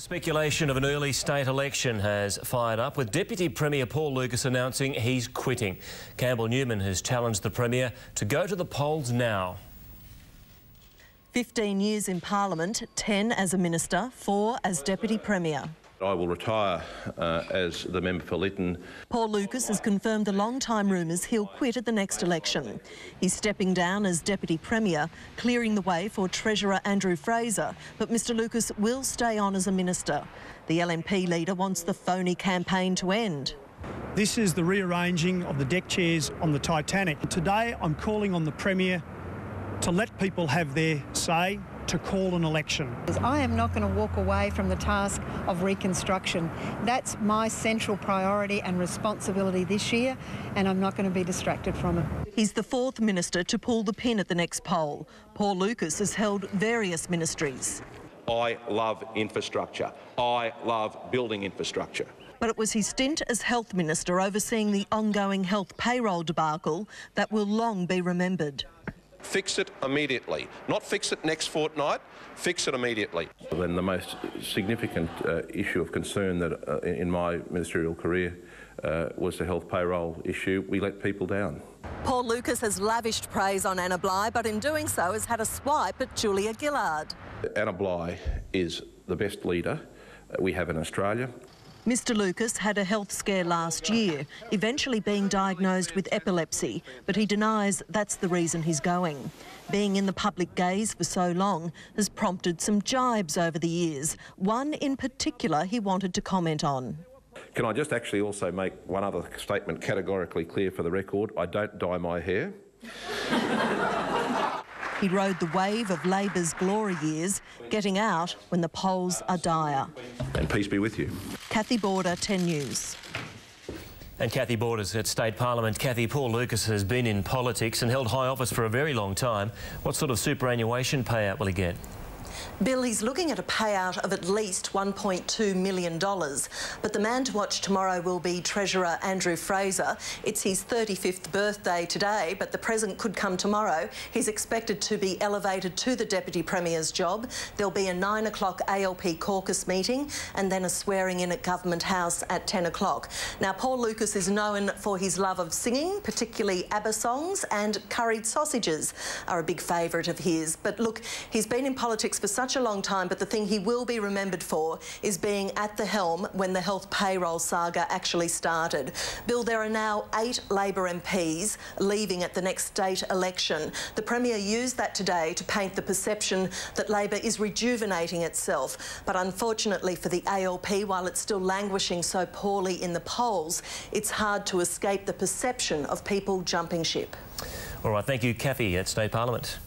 Speculation of an early state election has fired up, with Deputy Premier Paul Lucas announcing he's quitting. Campbell Newman has challenged the Premier to go to the polls now. 15 years in Parliament, 10 as a Minister, 4 as Deputy Premier. I will retire as the member for Lytton. Paul Lucas has confirmed the long-time rumours he'll quit at the next election. He's stepping down as Deputy Premier, clearing the way for Treasurer Andrew Fraser, but Mr Lucas will stay on as a Minister. The LNP leader wants the phony campaign to end. This is the rearranging of the deck chairs on the Titanic. Today I'm calling on the Premier to let people have their say, to call an election. I am not going to walk away from the task of reconstruction. That's my central priority and responsibility this year, and I'm not going to be distracted from it. He's the fourth minister to pull the pin at the next poll. Paul Lucas has held various ministries. I love infrastructure. I love building infrastructure. But it was his stint as Health Minister overseeing the ongoing health payroll debacle that will long be remembered. Fix it immediately. Not fix it next fortnight, fix it immediately. Then the most significant issue of concern that in my ministerial career was the health payroll issue. We let people down. Paul Lucas has lavished praise on Anna Bligh, but in doing so has had a swipe at Julia Gillard. Anna Bligh is the best leader we have in Australia. Mr Lucas had a health scare last year, eventually being diagnosed with epilepsy, but he denies that's the reason he's going. Being in the public gaze for so long has prompted some jibes over the years, one in particular he wanted to comment on. Can I just actually also make one other statement categorically clear for the record? I don't dye my hair. He rode the wave of Labor's glory years, getting out when the polls are dire. And peace be with you. Kathy Border, 10 News. And Kathy Borders at State Parliament. Kathy, Paul Lucas has been in politics and held high office for a very long time. What sort of superannuation payout will he get? Bill, he's looking at a payout of at least $1.2 million. But the man to watch tomorrow will be Treasurer Andrew Fraser. It's his 35th birthday today, but the present could come tomorrow. He's expected to be elevated to the Deputy Premier's job. There'll be a 9 o'clock ALP caucus meeting and then a swearing-in at Government House at 10 o'clock. Now, Paul Lucas is known for his love of singing, particularly ABBA songs, and curried sausages are a big favourite of his. But look, he's been in politics for such a long time, but the thing he will be remembered for is being at the helm when the health payroll saga actually started. Bill, there are now 8 Labor MPs leaving at the next state election. The Premier used that today to paint the perception that Labor is rejuvenating itself. But unfortunately for the ALP, while it's still languishing so poorly in the polls, it's hard to escape the perception of people jumping ship. All right, thank you, Kathy at State Parliament.